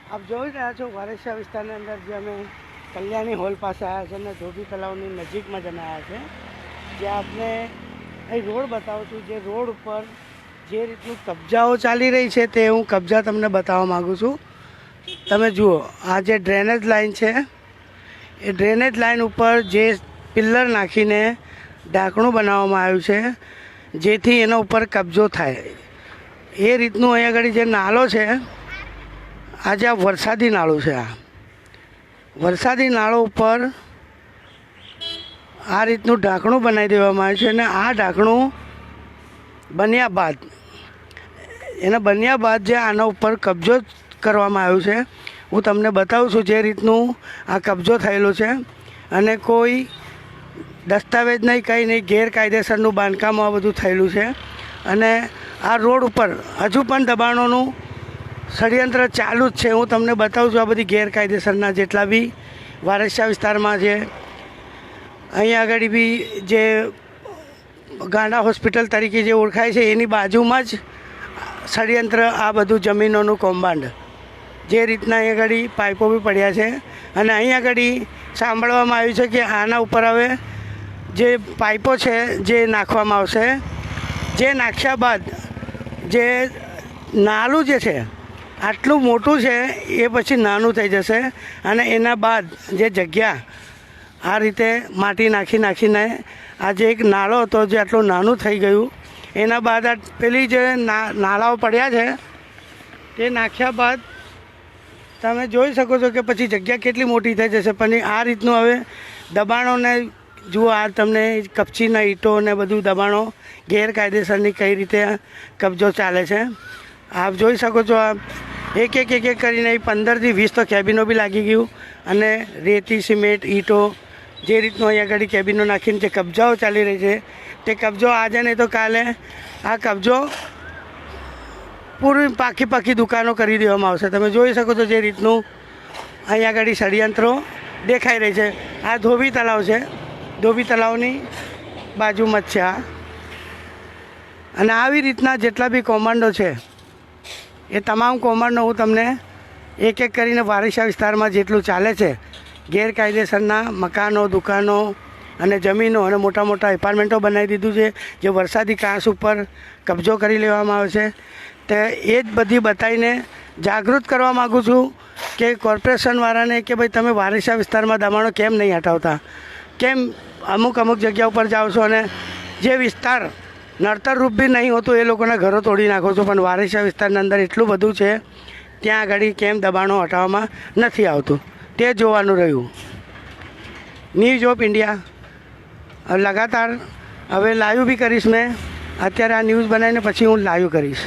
આપ જોઈ રહ્યા છો વારેસા વિસ્તારની અંદર જે અમે કલ્યાણી હોલ પાસે આવ્યા છે અને ધોબી તલાવની નજીકમાં જ અમે આવ્યા છે, જ્યાં આપને અહીં રોડ બતાવું છું. જે રોડ ઉપર જે રીતનું કબજાઓ ચાલી રહી છે તે હું કબજા તમને બતાવવા માગું છું. તમે જુઓ, આ જે ડ્રેનેજ લાઇન છે એ ડ્રેનેજ લાઇન ઉપર જે પિલ્લર નાખીને ઢાંકણું બનાવવામાં આવ્યું છે જેથી એના ઉપર કબજો થાય એ રીતનું અહીં આગળ જે નાલો છે, આજે આ વરસાદી નાળું છે. આ વરસાદી નાળો ઉપર આ રીતનું ઢાંકણું બનાવી દેવામાં આવ્યું છે અને આ ઢાંકણું બન્યા બાદ જે આના ઉપર કબજો કરવામાં આવ્યો છે હું તમને બતાવું છું. જે રીતનું આ કબજો થયેલો છે અને કોઈ દસ્તાવેજ નહીં, કંઈ નહીં, ગેરકાયદેસરનું બાંધકામ આ બધું થયેલું છે અને આ રોડ ઉપર હજુ પણ દબાણોનું ષડયંત્ર ચાલુ જ છે. હું તમને બતાવું છું આ બધી ગેરકાયદેસરના જેટલા બી વારસિયા વિસ્તારમાં છે. અહીંયા આગળ બી જે ગાંડા હોસ્પિટલ તરીકે જે ઓળખાય છે એની બાજુમાં જ ષડયંત્ર, આ બધું જમીનોનું કૌભાંડ, જે રીતના અહીંયા આગળ પાઇપો બી પડ્યા છે અને અહીંયા આગળ સાંભળવામાં આવ્યું છે કે આના ઉપર હવે જે પાઇપો છે જે નાખવામાં આવશે. જે નાખ્યા બાદ જે નાલું જે છે આટલું મોટું છે એ પછી નાનું થઈ જશે અને એના બાદ જે જગ્યા આ રીતે માટી નાખીને આ જે એક નાળો હતો જે આટલું નાનું થઈ ગયું, એના બાદ આ પેલી જે નાળાઓ પડ્યા છે તે નાખ્યા બાદ તમે જોઈ શકો છો કે પછી જગ્યા કેટલી મોટી થઈ જશે. પણ આ રીતનું હવે દબાણોને જુઓ, આ તમને કપચીના ઈંટો ને બધું દબાણો ગેરકાયદેસરની કઈ રીતે કબજો ચાલે છે આપ જોઈ શકો છો. આ એક કરીને 15થી 20 તો કેબિનો બી લાગી ગયું અને રેતી, સિમેન્ટ, ઈંટો જે રીતનું અહીંયા આગળ કેબિનો નાખીને જે કબજાઓ ચાલી રહી છે તે કબજો આજે નહીં તો કાલે આ કબજો પૂરી પાકી દુકાનો કરી દેવામાં આવશે. તમે જોઈ શકો છો જે રીતનું અહીંયા આગળ ષડયંત્રો દેખાઈ રહી છે. આ ધોબી તલાવ છે, ધોબી તલાવની બાજુમાં જ છે આ. અને આવી રીતના જેટલા બી કૌભાંડો છે એ તમામ કૌભાંડો હું તમને એક કરીને વારસિયા વિસ્તારમાં જેટલું ચાલે છે, ગેરકાયદેસરના મકાનો, દુકાનો અને જમીનો અને મોટા એપાર્ટમેન્ટો બનાવી દીધું છે, જે વરસાદી કાંસ ઉપર કબજો કરી લેવામાં આવે છે, તે એ જ બધી બતાવીને જાગૃત કરવા માગું છું કે કોર્પોરેશનવાળાને કે ભાઈ તમે વારસિયા વિસ્તારમાં દબાણો કેમ નહીં હટાવતા, કેમ અમુક જગ્યા ઉપર જાઓ છો અને જે વિસ્તાર નડતરરૂપ બી નહીં હોતું એ લોકોના ઘરો તોડી નાખો છો, પણ વારસિયા વિસ્તારની અંદર એટલું બધું છે ત્યાં આગળ કેમ દબાણો હટાવવામાં નથી આવતું તે જોવાનું રહ્યું. ન્યૂઝ ઓફ ઇન્ડિયા લગાતાર હવે લાઈવ બી કરીશ. મેં અત્યારે આ ન્યૂઝ બનાવીને પછી હું લાઈવ કરીશ.